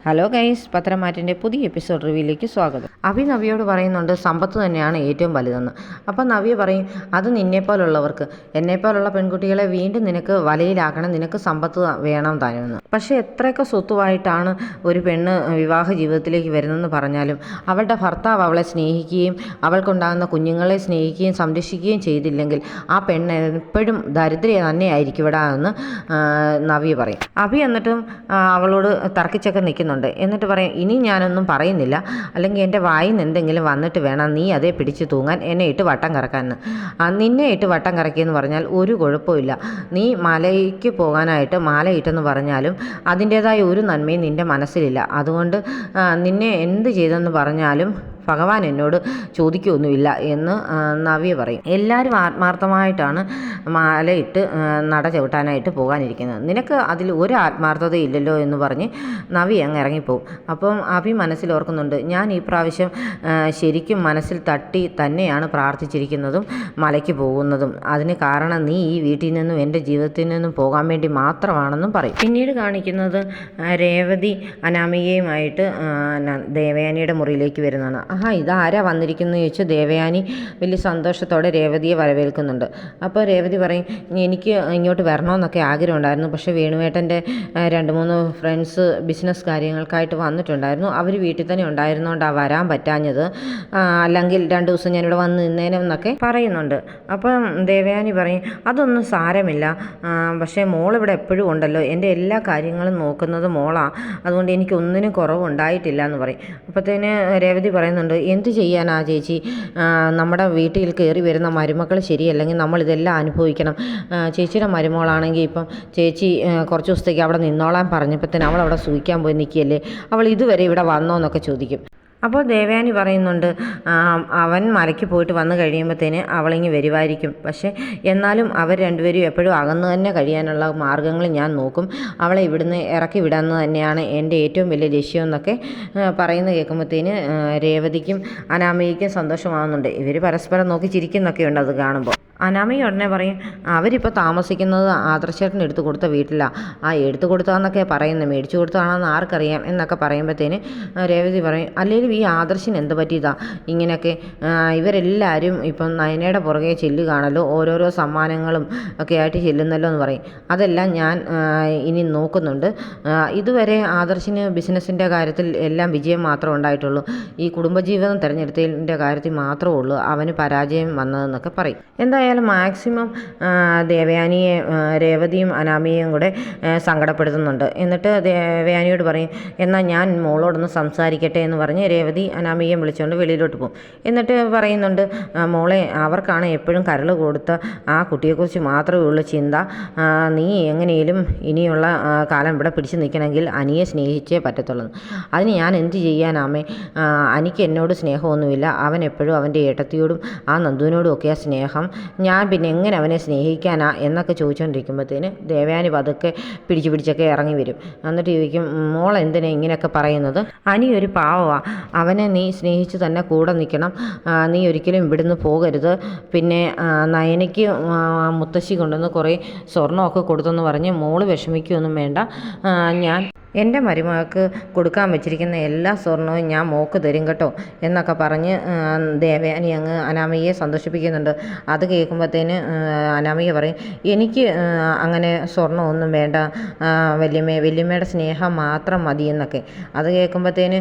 Hello guys, പത്രമാറ്റിൻ്റെ പുതിയ episode റിവ്യൂയിലേക്ക് സ്വാഗതം. നവിയോട് പറയുന്നുണ്ട് സമ്പത്ത് തന്നെയാണ് ഏറ്റവും വലുതെന്ന്. അപ്പം നവ്യ പറയും, അത് നിന്നെപ്പോലുള്ളവർക്ക്, എന്നെപ്പോലുള്ള പെൺകുട്ടികളെ വീണ്ടും നിനക്ക് വലയിലാക്കണം, നിനക്ക് സമ്പത്ത് വേണം താനെന്ന്. പക്ഷേ എത്രയൊക്കെ സ്വത്തുമായിട്ടാണ് ഒരു പെണ്ണ് വിവാഹ ജീവിതത്തിലേക്ക് വരുന്നതെന്ന് പറഞ്ഞാലും അവളുടെ ഭർത്താവ് അവളെ സ്നേഹിക്കുകയും അവൾക്കുണ്ടാകുന്ന കുഞ്ഞുങ്ങളെ സ്നേഹിക്കുകയും സംരക്ഷിക്കുകയും ചെയ്തില്ലെങ്കിൽ ആ പെണ്ണ് എപ്പോഴും ദരിദ്ര തന്നെയായിരിക്കും ഇവിടെ എന്ന് നവ്യ പറയും. എന്നിട്ടും അവളോട് തർക്കിച്ചൊക്കെ നിൽക്കുന്നുണ്ട്. എന്നിട്ട് പറയും, ഇനി ഞാനൊന്നും പറയുന്നില്ല, അല്ലെങ്കിൽ എൻ്റെ വായിൽ നിന്ന് എന്തെങ്കിലും വന്നിട്ട് വേണം നീ അതേ പിടിച്ച് തൂങ്ങാൻ, എന്നെ ഇട്ട് വട്ടം കറക്കാമെന്ന്. നിന്നെ ഇട്ട് വട്ടം കറക്കിയെന്ന് പറഞ്ഞാൽ ഒരു കുഴപ്പമില്ല. നീ മലയ്ക്ക് പോകാനായിട്ട് മാലയിട്ടെന്ന് പറഞ്ഞാലും അതിൻ്റേതായ ഒരു നന്മയും നിൻ്റെ മനസ്സിലില്ല. അതുകൊണ്ട് നിന്നെ എന്ത് ചെയ്തെന്ന് പറഞ്ഞാലും ഭഗവാൻ എന്നോട് ചോദിക്കുകയൊന്നുമില്ല എന്ന് നവ്യ പറയും. എല്ലാവരും ആത്മാർത്ഥമായിട്ടാണ് മാലയിട്ട് നട ചവിട്ടാനായിട്ട് പോകാനിരിക്കുന്നത്. നിനക്ക് അതിൽ ഒരു ആത്മാർത്ഥതയില്ലല്ലോ എന്ന് പറഞ്ഞ് നവ്യ അങ്ങ് ഇറങ്ങിപ്പോവും. അപ്പം മനസ്സിലോർക്കുന്നുണ്ട്, ഞാൻ ഈ പ്രാവശ്യം ശരിക്കും മനസ്സിൽ തട്ടി തന്നെയാണ് പ്രാർത്ഥിച്ചിരിക്കുന്നതും മലയ്ക്ക് പോകുന്നതും. അതിന് കാരണം നീ ഈ വീട്ടിൽ നിന്നും എൻ്റെ ജീവിതത്തിൽ നിന്നും പോകാൻ വേണ്ടി മാത്രമാണെന്നും പറയും. പിന്നീട് കാണിക്കുന്നത് രേവതി അനാമികയുമായിട്ട് ദേവയാനിയുടെ മുറിയിലേക്ക് വരുന്നതാണ്. ഇതാരാ വന്നിരിക്കുന്നത് ചോദിച്ചു ദേവയാനി വലിയ സന്തോഷത്തോടെ രേവതിയെ വരവേൽക്കുന്നുണ്ട്. അപ്പോൾ രേവതി പറയും, എനിക്ക് ഇങ്ങോട്ട് വരണമെന്നൊക്കെ ആഗ്രഹമുണ്ടായിരുന്നു, പക്ഷേ വേണുവേട്ടൻ്റെ 2-3 ഫ്രണ്ട്സ് ബിസിനസ് കാര്യങ്ങൾക്കായിട്ട് വന്നിട്ടുണ്ടായിരുന്നു, അവർ വീട്ടിൽ തന്നെ ഉണ്ടായിരുന്നതുകൊണ്ടാണ് വരാൻ പറ്റാഞ്ഞത്, അല്ലെങ്കിൽ 2 ദിവസം ഞാനിവിടെ വന്ന് നിന്നേനെന്നൊക്കെ പറയുന്നുണ്ട്. അപ്പം ദേവയാനി പറയും, അതൊന്നും സാരമില്ല, പക്ഷേ മോളിവിടെ എപ്പോഴും ഉണ്ടല്ലോ, എൻ്റെ എല്ലാ കാര്യങ്ങളും നോക്കുന്നത് മോളാണ്, അതുകൊണ്ട് എനിക്കൊന്നിനും കുറവുണ്ടായിട്ടില്ല എന്ന് പറയും. അപ്പോഴത്തേന് രേവതി പറയുന്നുണ്ട്, എന്ത് ചെയ്യാനാ ചേച്ചി, നമ്മുടെ വീട്ടിൽ കയറി വരുന്ന മരുമക്കൾ ശരിയല്ലെങ്കിൽ നമ്മളിതെല്ലാം അനുഭവിക്കണം. ചേച്ചിയുടെ മരുമകളാണെങ്കിൽ ഇപ്പം ചേച്ചി കുറച്ച് ദിവസത്തേക്ക് അവിടെ നിന്നോളാൻ പറഞ്ഞപ്പോൾ തന്നെ അവൾ അവിടെ സൂഹിക്കാൻ പോയി നിൽക്കുകയല്ലേ, അവൾ ഇതുവരെ ഇവിടെ വന്നോ എന്നൊക്കെ ചോദിക്കും. അപ്പോൾ ദേവയാനി പറയുന്നുണ്ട്, അവൻ മലയ്ക്ക് പോയിട്ട് വന്ന് കഴിയുമ്പോഴത്തേന് അവളിങ്ങ് വരുമായിരിക്കും, പക്ഷേ എന്നാലും അവർ രണ്ടുപേരും എപ്പോഴും അകന്ന് തന്നെ കഴിയാനുള്ള മാർഗ്ഗങ്ങൾ ഞാൻ നോക്കും, അവളെ ഇവിടുന്ന് ഇറക്കി വിടാമെന്ന് തന്നെയാണ് എൻ്റെ ഏറ്റവും വലിയ ലക്ഷ്യം എന്നൊക്കെ പറയുന്നത് കേൾക്കുമ്പോഴത്തേന് രേവതിക്കും അനാമികയ്ക്കും സന്തോഷമാകുന്നുണ്ട്. ഇവർ പരസ്പരം നോക്കി ചിരിക്കുന്നൊക്കെ ഉണ്ട് അത് കാണുമ്പോൾ. അനാമിക ഉടനെ പറയും, അവരിപ്പോൾ താമസിക്കുന്നത് ആദർശേട്ടന് എടുത്തു കൊടുത്ത വീട്ടിലാണ്, എടുത്തു കൊടുത്താന്നൊക്കെ പറയുന്നത്, മേടിച്ചു കൊടുത്താണെന്ന് ആർക്കറിയാം എന്നൊക്കെ പറയുമ്പോഴത്തേന് രേവതി പറയും, അല്ലെങ്കിൽ ഈ ആദർശിന് എന്ത് പറ്റിയതാ ഇങ്ങനെയൊക്കെ, ഇവരെല്ലാവരും ഇപ്പം നയനയുടെ പുറകെ ചെല്ലുകയാണല്ലോ, ഓരോരോ സമ്മാനങ്ങളും ഒക്കെ ആയിട്ട് ചെല്ലുന്നല്ലോ എന്ന് പറയും. അതെല്ലാം ഞാൻ ഇനി നോക്കുന്നുണ്ട്, ഇതുവരെ ആദർശിന് ബിസിനസ്സിൻ്റെ കാര്യത്തിൽ എല്ലാം വിജയം മാത്രമേ ഉണ്ടായിട്ടുള്ളൂ, ഈ കുടുംബജീവിതം തിരഞ്ഞെടുത്തതിൻ്റെ കാര്യത്തിൽ മാത്രമേ ഉള്ളൂ അവന് പരാജയം വന്നതെന്നൊക്കെ പറയും. എന്തായാലും മാക്സിമം ദേവയാനിയെ രേവതിയും അനാമികയും കൂടെ സങ്കടപ്പെടുത്തുന്നുണ്ട്. എന്നിട്ട് ദേവയാനിയോട് പറയും, എന്നാൽ ഞാൻ മോളോടൊന്ന് സംസാരിക്കട്ടെ എന്ന് പറഞ്ഞ് രേവതി അനാമികയെ വിളിച്ചുകൊണ്ട് വെളിയിലോട്ട് പോകും. എന്നിട്ട് പറയുന്നുണ്ട്, മോളെ, അവർക്കാണ് എപ്പോഴും കരൾ കൊടുത്ത ആ കുട്ടിയെക്കുറിച്ച് മാത്രമേ ഉള്ളൂ ചിന്ത, നീ എങ്ങനെയും ഇനിയുള്ള കാലം ഇവിടെ പിടിച്ചു നിൽക്കണമെങ്കിൽ അനിയെ സ്നേഹിച്ചേ പറ്റത്തുള്ളൂ, അതിന് ഞാൻ എന്ത് ചെയ്യാനാമേ, അനിക്ക് എന്നോട് സ്നേഹമൊന്നുമില്ല, അവൻ എപ്പോഴും അവൻ്റെ ഏട്ടത്തിയോടും ആ നന്ദുവിനോടും ഒക്കെയാണ് സ്നേഹം, ഞാൻ പിന്നെ എങ്ങനെ അവനെ സ്നേഹിക്കാനാ എന്നൊക്കെ ചോദിച്ചുകൊണ്ടിരിക്കുമ്പോഴത്തേന് ദേവയാനി പതുക്കെ പിടിച്ചൊക്കെ ഇറങ്ങി വരും. എന്നിട്ട് ചോദിക്കും, മോൾ എന്തിനാ ഇങ്ങനെയൊക്കെ പറയുന്നത്, അനി ഒരു പാവമാണ്, അവനെ നീ സ്നേഹിച്ച് തന്നെ കൂടെ നിൽക്കണം, നീ ഒരിക്കലും ഇവിടുന്ന് പോകരുത്, പിന്നെ നയനയ്ക്ക് മുത്തശ്ശി കൊണ്ടുവന്ന് കുറേ സ്വർണ്ണമൊക്കെ കൊടുത്തെന്ന് പറഞ്ഞ് മോള് വിഷമിക്കുകയൊന്നും വേണ്ട, ഞാൻ എൻ്റെ മരുമകൾക്ക് കൊടുക്കാൻ വെച്ചിരിക്കുന്ന എല്ലാ സ്വർണവും ഞാൻ മോക്ക് തരും കേട്ടോ എന്നൊക്കെ പറഞ്ഞ് ദേവയാനി അങ്ങ് അനാമികയെ സന്തോഷിപ്പിക്കുന്നുണ്ട്. അത് കേൾക്കുമ്പോഴത്തേന് അനാമിക പറയും, എനിക്ക് അങ്ങനെ സ്വർണ്ണമൊന്നും വേണ്ട വല്യമ്മയുടെ സ്നേഹം മാത്രം മതി എന്നൊക്കെ. അത് കേൾക്കുമ്പോഴത്തേന്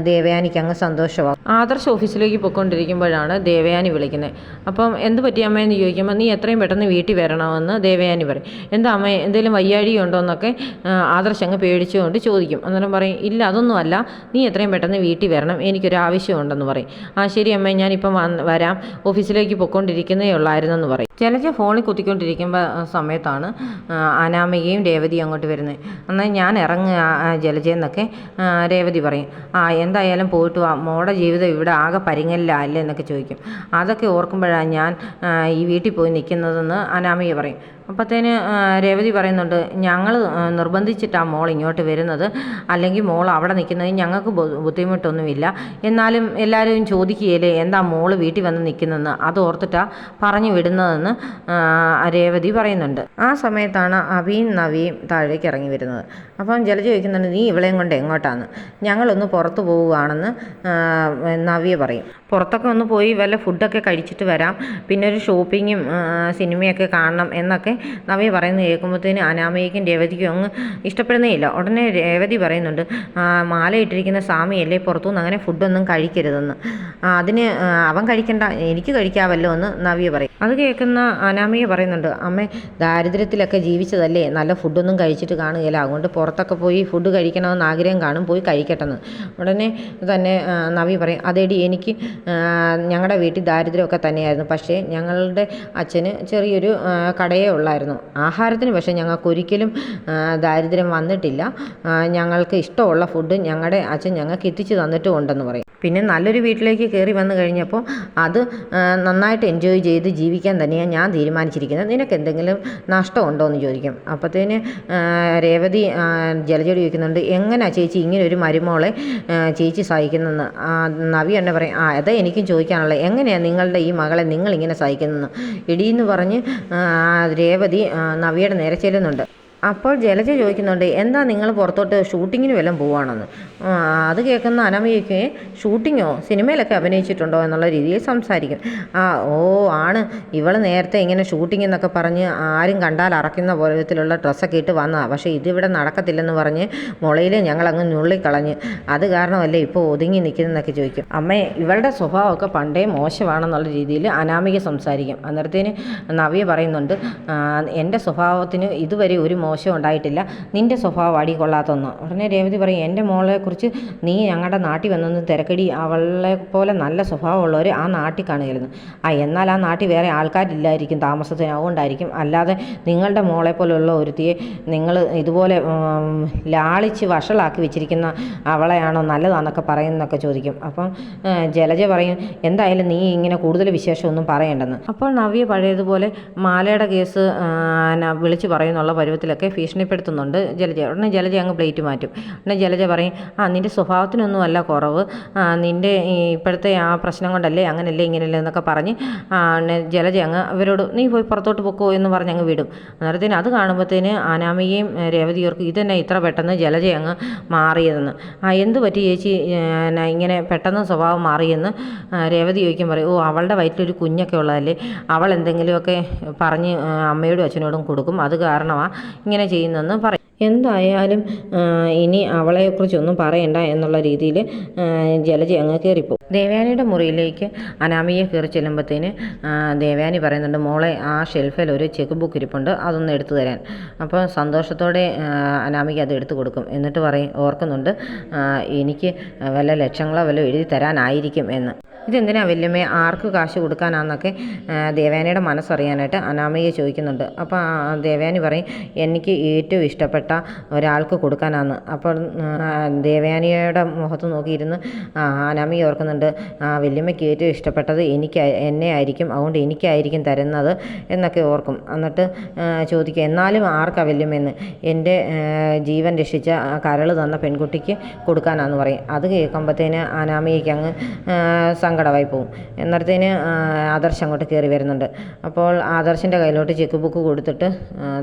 ദേവയാനിക്ക് അങ്ങ് സന്തോഷമാകും. ആദർശ് ഓഫീസിലേക്ക് പോയിക്കൊണ്ടിരിക്കുമ്പോഴാണ് ദേവയാനി വിളിക്കുന്നത്. അപ്പം എന്ത് പറ്റി അമ്മയെന്ന് ചോദിക്കുമ്പോൾ, നീ എത്രയും പെട്ടെന്ന് വീട്ടിൽ വരണമെന്ന് ദേവയാനി പറയും. എന്താ അമ്മ, എന്തെങ്കിലും വയ്യാഴിയുണ്ടോ എന്നൊക്കെ ആദർശ് അങ്ങ് പേടിച്ചുകൊണ്ട് ചോദിക്കും. അന്നേരം പറയും, ഇല്ല അതൊന്നുമല്ല, നീ എത്രയും പെട്ടെന്ന് വീട്ടിൽ വരണം, എനിക്കൊരാവശ്യമുണ്ടെന്ന് പറയും. ശരി അമ്മേ, ഞാനിപ്പം വരാം, ഓഫീസിലേക്ക് പോയിക്കൊണ്ടിരിക്കുന്നേ ഉള്ളായിരുന്നെന്ന് പറയും. ജലജ ഫോണിൽ കുത്തിക്കൊണ്ടിരിക്കുമ്പോൾ സമയത്താണ് അനാമികയും രേവതിയും അങ്ങോട്ട് വരുന്നത്. എന്നാൽ ഞാൻ ഇറങ്ങുക ജലജയെന്നൊക്കെ രേവതി പറയും. എന്തായാലും പോയിട്ട് വാ, മോളുടെ ജീവിതം ഇവിടെ ആകെ പരിങ്ങലിലല്ലേ എന്നൊക്കെ ചോദിക്കും. അതൊക്കെ ഓർക്കുമ്പോഴാണ് ഞാൻ ഈ വീട്ടിൽ പോയി നിൽക്കുന്നതെന്ന് അനാമിക പറയും. അപ്പോഴത്തേന് രേവതി പറയുന്നുണ്ട്, ഞങ്ങൾ നിർബന്ധിച്ചിട്ടാണ് മോൾ ഇങ്ങോട്ട് വരുന്നത്, അല്ലെങ്കിൽ മോൾ അവിടെ നിൽക്കുന്നത് ഞങ്ങൾക്ക് ബുദ്ധിമുട്ടൊന്നുമില്ല. എന്നാലും എല്ലാവരും ചോദിക്കുകയില്ലേ എന്താ മോൾ വീട്ടിൽ വന്ന് നിൽക്കുന്നതെന്ന്, അത് ഓർത്തിട്ടാണ് പറഞ്ഞു വിടുന്നതെന്ന് രേവതി പറയുന്നുണ്ട്. ആ സമയത്താണ് അവിയും നവിയും താഴേക്ക് ഇറങ്ങി വരുന്നത്. അപ്പം ജലജ ചോദിക്കുന്നുണ്ട്, നീ ഇവളെയും കൊണ്ട് എങ്ങോട്ടാണ്? ഞങ്ങളൊന്ന് പുറത്ത് പോവുകയാണെന്ന് നവ്യ പറയും. പുറത്തൊക്കെ ഒന്ന് പോയി വല്ല ഫുഡൊക്കെ കഴിച്ചിട്ട് വരാം, പിന്നെ ഒരു ഷോപ്പിങ്ങും സിനിമയൊക്കെ കാണണം എന്നൊക്കെ നവ്യ പറയുന്നത് കേൾക്കുമ്പോഴത്തേന് അനാമികയ്ക്കും രേവതിക്കും അങ്ങ് ഇഷ്ടപ്പെടുന്നേ ഇല്ല. ഉടനെ രേവതി പറയുന്നുണ്ട്, മാല ഇട്ടിരിക്കുന്ന സ്വാമിയല്ലേ, പുറത്തുനിന്ന് അങ്ങനെ ഫുഡൊന്നും കഴിക്കരുതെന്ന്. അതിന് അവൻ കഴിക്കണ്ട, എനിക്ക് കഴിക്കാമല്ലോ എന്ന് നവ്യ പറയും. അത് കേൾക്കുന്ന അനാമിക പറയുന്നുണ്ട്, അമ്മേ ദാരിദ്ര്യത്തിലൊക്കെ ജീവിച്ചതല്ലേ, നല്ല ഫുഡൊന്നും കഴിച്ചിട്ട് കാണുകയില്ല, അതുകൊണ്ട് പുറത്തൊക്കെ പോയി ഫുഡ് കഴിക്കണമെന്ന് ആഗ്രഹം കാണും, പോയി കഴിക്കട്ടെന്ന്. ഉടനെ തന്നെ നവ്യ പറയും, അതേടി എനിക്ക് ഞങ്ങളുടെ വീട്ടിൽ ദാരിദ്ര്യമൊക്കെ തന്നെയായിരുന്നു, പക്ഷേ ഞങ്ങളുടെ അച്ഛന് ചെറിയൊരു കടയേ ഉള്ളായിരുന്നു. ആഹാരത്തിന് പക്ഷേ ഞങ്ങൾക്കൊരിക്കലും ദാരിദ്ര്യം വന്നിട്ടില്ല. ഞങ്ങൾക്ക് ഇഷ്ടമുള്ള ഫുഡ് ഞങ്ങളുടെ അച്ഛൻ ഞങ്ങൾക്ക് എത്തിച്ചു തന്നിട്ടും ഉണ്ടെന്ന് പറയും. പിന്നെ നല്ലൊരു വീട്ടിലേക്ക് കയറി വന്നു കഴിഞ്ഞപ്പോൾ അത് നന്നായിട്ട് എൻജോയ് ചെയ്ത് ജീവിക്കാൻ തന്നെയാണ് ഞാൻ തീരുമാനിച്ചിരിക്കുന്നത്. നിനക്ക് എന്തെങ്കിലും നഷ്ടമുണ്ടോ എന്ന് ചോദിക്കും. അപ്പോഴത്തേന് രേവതി ജലജയോട് ചോദിക്കുന്നുണ്ട്, എങ്ങനെയാണ് ചേച്ചി ഇങ്ങനെ ഒരു മരുമോളെ ചേച്ചി സഹിക്കുന്നതെന്ന്. നവി എന്നെ പറയും, അതേ എനിക്കും ചോദിക്കാനുള്ളത്, എങ്ങനെയാണ് നിങ്ങളുടെ ഈ മകളെ നിങ്ങളിങ്ങനെ സഹിക്കുന്നതെന്ന് ഇടിയെന്ന് പറഞ്ഞ് രേവതി നവിയുടെ നേരെ ചെല്ലുന്നുണ്ട്. അപ്പോൾ ജലജ ചോദിക്കുന്നുണ്ട്, എന്താ നിങ്ങൾ പുറത്തോട്ട് ഷൂട്ടിങ്ങിന് വല്ലതും പോവുകയാണെന്ന്. അത് കേൾക്കുന്ന അനാമികയ്ക്ക്, ഷൂട്ടിങ്ങോ, സിനിമയിലൊക്കെ അഭിനയിച്ചിട്ടുണ്ടോ എന്നുള്ള രീതിയിൽ സംസാരിക്കും. ഓ ആണ്, ഇവൾ നേരത്തെ ഇങ്ങനെ ഷൂട്ടിംഗ് എന്നൊക്കെ പറഞ്ഞ് ആരും കണ്ടാൽ അറക്കുന്ന പോലത്തിലുള്ള ഡ്രസ്സൊക്കെ ഇട്ട് വന്നതാണ്, പക്ഷേ ഇതിവിടെ നടക്കത്തില്ലെന്ന് പറഞ്ഞ് മുളയിൽ ഞങ്ങളങ്ങ് ഞുള്ളിക്കളഞ്ഞ്, അത് കാരണമല്ലേ ഇപ്പോൾ ഒതുങ്ങി നിൽക്കുന്നതെന്നൊക്കെ ചോദിക്കും. അമ്മേ ഇവളുടെ സ്വഭാവമൊക്കെ പണ്ടേ മോശമാണെന്നുള്ള രീതിയിൽ അനാമിക സംസാരിക്കും. അന്നേരത്തേന് നവ്യ പറയുന്നുണ്ട്, എൻ്റെ സ്വഭാവത്തിന് ഇതുവരെ ഒരു മോശം ഉണ്ടായിട്ടില്ല, നിൻ്റെ സ്വഭാവം അടി കൊള്ളാത്തൊന്ന്. ഉടനെ രേവതി പറയും, എൻ്റെ മോളെക്കുറിച്ച് നീ ഞങ്ങളുടെ നാട്ടിൽ വന്നൊന്ന് തിരക്കടി, അവളെ പോലെ നല്ല സ്വഭാവമുള്ളവർ ആ നാട്ടിൽ കാണുകയായിരുന്നു. എന്നാൽ ആ നാട്ടിൽ വേറെ ആൾക്കാരില്ലായിരിക്കും താമസത്തിന്, അതുകൊണ്ടായിരിക്കും. അല്ലാതെ നിങ്ങളുടെ മോളെ പോലെയുള്ള ഒരുത്തിയെ നിങ്ങൾ ഇതുപോലെ ലാളിച്ച് വഷളാക്കി വെച്ചിരിക്കുന്ന അവളെയാണോ നല്ലതാണെന്നൊക്കെ പറയുന്നതൊക്കെ ചോദിക്കും. അപ്പം ജലജ പറയും, എന്തായാലും നീ ഇങ്ങനെ കൂടുതൽ വിശേഷമൊന്നും പറയേണ്ടെന്ന്. അപ്പോൾ നവ്യ പഴയതുപോലെ മാലയുടെ കേസ് വിളിച്ച് പറയുന്നുള്ള പരുവത്തിലൊക്കെ ഭീഷണിപ്പെടുത്തുന്നുണ്ട് ജലജ. ഉടനെ ജലജ അങ്ങ് പ്ലേറ്റ് മാറ്റും. ഉടനെ ജലജ പറയും, നിൻ്റെ സ്വഭാവത്തിനൊന്നും അല്ല കുറവ്, നിൻ്റെ ഇപ്പോഴത്തെ ആ പ്രശ്നം കൊണ്ടല്ലേ അങ്ങനല്ലേ ഇങ്ങനെയല്ലേ എന്നൊക്കെ പറഞ്ഞ് ജലജ അങ്ങ് ഇവരോട് നീ പോയി പുറത്തോട്ട് പൊക്കോ എന്ന് പറഞ്ഞ് അങ്ങ് വിടും. അന്നേരത്തേന് അത് കാണുമ്പോഴത്തേന് അനാമികയും രേവതിയോർക്കും ഇതന്നെ ഇത്ര പെട്ടെന്ന് ജലജ അങ്ങ് മാറിയതെന്ന്. എന്ത് പറ്റി ചേച്ചി ഇങ്ങനെ പെട്ടെന്ന് സ്വഭാവം മാറിയെന്ന് രേവതി ചോദിക്കാൻ പറയും, അവളുടെ വയറ്റിലൊരു കുഞ്ഞൊക്കെ ഉള്ളതല്ലേ, അവൾ എന്തെങ്കിലുമൊക്കെ പറഞ്ഞ് അമ്മയോടും അച്ഛനോടും കൊടുക്കും, അത് കാരണമാണ് ഇങ്ങനെ ചെയ്യുന്നതെന്ന് പറയും. എന്തായാലും ഇനി അവളെക്കുറിച്ചൊന്നും പറയണ്ട എന്നുള്ള രീതിയിൽ ജലജ അങ്ങ് കയറിപ്പോവും. ദേവയാനിയുടെ മുറിയിലേക്ക് അനാമിയെ കയറി ചെല്ലുമ്പോഴത്തേന് ദേവയാനി പറയുന്നുണ്ട്, മോളെ ആ ഷെൽഫിൽ ഒരു ചെക്ക് ബുക്ക് ഇരിപ്പുണ്ട്, അതൊന്ന് എടുത്തു തരാൻ. അപ്പോൾ സന്തോഷത്തോടെ അനാമിക അത് എടുത്തു കൊടുക്കും. എന്നിട്ട് ഓർക്കുന്നുണ്ട്, എനിക്ക് വല്ല ലക്ഷങ്ങളോ വല്ല എഴുതി തരാനായിരിക്കും എന്ന്. ഇതെന്തിനാ വല്യമ്മേ, ആർക്ക് കാശ് കൊടുക്കാനാന്നൊക്കെ ദേവയാനിയുടെ മനസ്സറിയാനായിട്ട് അനാമിക ചോദിക്കുന്നുണ്ട്. അപ്പോൾ ദേവയാനി പറയും, എനിക്ക് ഏറ്റവും ഇഷ്ടപ്പെട്ട ഒരാൾക്ക് കൊടുക്കാനാന്ന്. അപ്പോൾ ദേവയാനിയുടെ മുഖത്ത് നോക്കിയിരുന്ന് അനാമിക ഓർക്കുന്നുണ്ട്, വല്യമ്മയ്ക്ക് ഏറ്റവും ഇഷ്ടപ്പെട്ടത് എന്നെ ആയിരിക്കും, അതുകൊണ്ട് എനിക്കായിരിക്കും തരുന്നത് എന്നൊക്കെ ഓർക്കും. എന്നിട്ട് ചോദിക്കുക, എന്നാലും ആർക്കാ വല്യമ്മയെന്ന്. എൻ്റെ ജീവൻ രക്ഷിച്ച കരൾ തന്ന പെൺകുട്ടിക്ക് കൊടുക്കാനാന്ന് പറയും. അത് കേൾക്കുമ്പോഴത്തേന് അനാമികയ്ക്ക് അങ്ങ് സങ്കടമായി പോകും. എന്നത്തേന് ആദർശ് അങ്ങോട്ട് കയറി വരുന്നുണ്ട്. അപ്പോൾ ആദർശിൻ്റെ കയ്യിലോട്ട് ചെക്ക് ബുക്ക് കൊടുത്തിട്ട്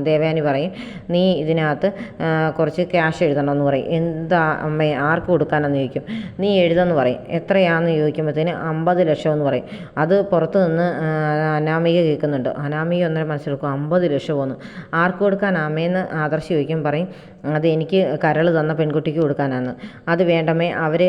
ദേവയാനി പറയും, നീ ഇതിനകത്ത് കുറച്ച് ക്യാഷ് എഴുതണമെന്ന് പറയും. എന്താ അമ്മേ, ആർക്ക് കൊടുക്കാനെന്ന് ചോദിക്കും. നീ എഴുതെന്ന് പറയും. എത്രയാണെന്ന് ചോദിക്കുമ്പോഴത്തേന് 50 ലക്ഷം എന്ന് പറയും. അത് പുറത്ത് നിന്ന് അനാമിക കേൾക്കുന്നുണ്ട്. അനാമിക ഒന്നര മനസ്സിലാക്കും, 50 ലക്ഷമോന്ന്, ആർക്ക് കൊടുക്കാൻ അമ്മയെന്ന് ആദർശ് ചോദിക്കും. പറയും, അത് എനിക്ക് കരൾ തന്ന പെൺകുട്ടിക്ക് കൊടുക്കാനാണ്. അത് വേണ്ടമ്മേ, അവർ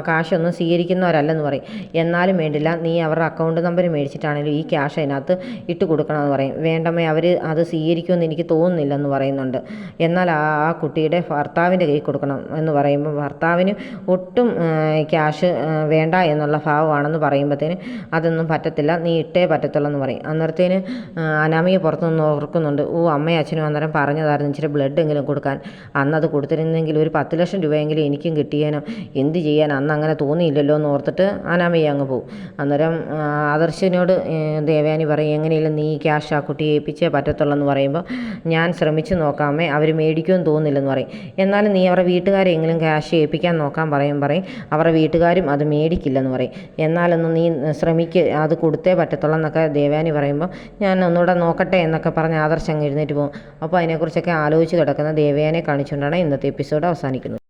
കാശൊന്നും സ്വീകരിക്കുന്നവരല്ലെന്ന് പറയും. എന്നാലും വേണ്ടില്ല, നീ അവരുടെ അക്കൗണ്ട് നമ്പർ മേടിച്ചിട്ടാണെങ്കിലും ഈ ക്യാഷ് അതിനകത്ത് ഇട്ട് കൊടുക്കണമെന്ന് പറയും. വേണ്ടമ്മേ, അവർ അത് സ്വീകരിക്കുമെന്ന് എനിക്ക് തോന്നുന്നില്ലെന്ന് പറയുന്നുണ്ട്. എന്നാൽ ആ കുട്ടിയുടെ ഭർത്താവിൻ്റെ കയ്യിൽ കൊടുക്കണം എന്ന് പറയുമ്പോൾ ഭർത്താവിന് ഒട്ടും ക്യാഷ് വേണ്ട എന്നുള്ള ഭാവമാണെന്ന് പറയുമ്പോഴത്തേന് അതൊന്നും പറ്റത്തില്ല, നീ ഇട്ടേ പറ്റത്തുള്ളൂ എന്ന് പറയും. അന്നേരത്തേന് അനാമിക പുറത്തുനിന്ന് ഓർക്കുന്നുണ്ട്, അമ്മയും അച്ഛനും അന്നേരം പറഞ്ഞതായിരുന്നു ഇച്ചിരി ബ്ലഡ് എങ്കിലും കൊടുക്കാൻ, അന്നത് കൊടുത്തിരുന്നെങ്കിൽ ഒരു 10 ലക്ഷം രൂപയെങ്കിലും എനിക്കും കിട്ടിയേനോ, എന്ത് ചെയ്യാൻ, അന്ന് അങ്ങനെ തോന്നിയില്ലല്ലോ എന്ന് ഓർത്തിട്ട് അനാമിക അങ്ങ് അങ്ങ് പോകും. അന്നേരം ആദർശിനോട് ദേവയാനി പറയും, എങ്ങനെയെങ്കിലും നീ ക്യാഷ് ആ കുട്ടിയെ ഏൽപ്പിച്ചേ പറ്റത്തുള്ളൂ എന്ന് പറയുമ്പോൾ, ഞാൻ ശ്രമിച്ചു നോക്കാമേ, അവർ മേടിക്കുമെന്ന് തോന്നുന്നില്ലെന്ന് പറയും. എന്നാലും നീ അവരുടെ വീട്ടുകാരെങ്കിലും ക്യാഷ് ഏൽപ്പിക്കാൻ നോക്കാൻ പറയും. അവരുടെ വീട്ടുകാരും അത് മേടിക്കില്ലെന്ന് പറയും. എന്നാലൊന്ന് നീ ശ്രമിക്ക്, അത് കൊടുത്തേ പറ്റത്തുള്ളൂ എന്നൊക്കെ ദേവയാനി പറയുമ്പോൾ, ഞാൻ ഒന്നുകൂടെ നോക്കട്ടെ എന്നൊക്കെ പറഞ്ഞ് ആദർശ് അങ്ങ് എഴുന്നേറ്റ് പോകും. അപ്പോൾ അതിനെക്കുറിച്ചൊക്കെ ആലോചിച്ച് കിടക്കുന്ന ദേവയാനിയെ കാണിച്ചുകൊണ്ടാണ് ഇന്നത്തെ എപ്പിസോഡ് അവസാനിക്കുന്നത്.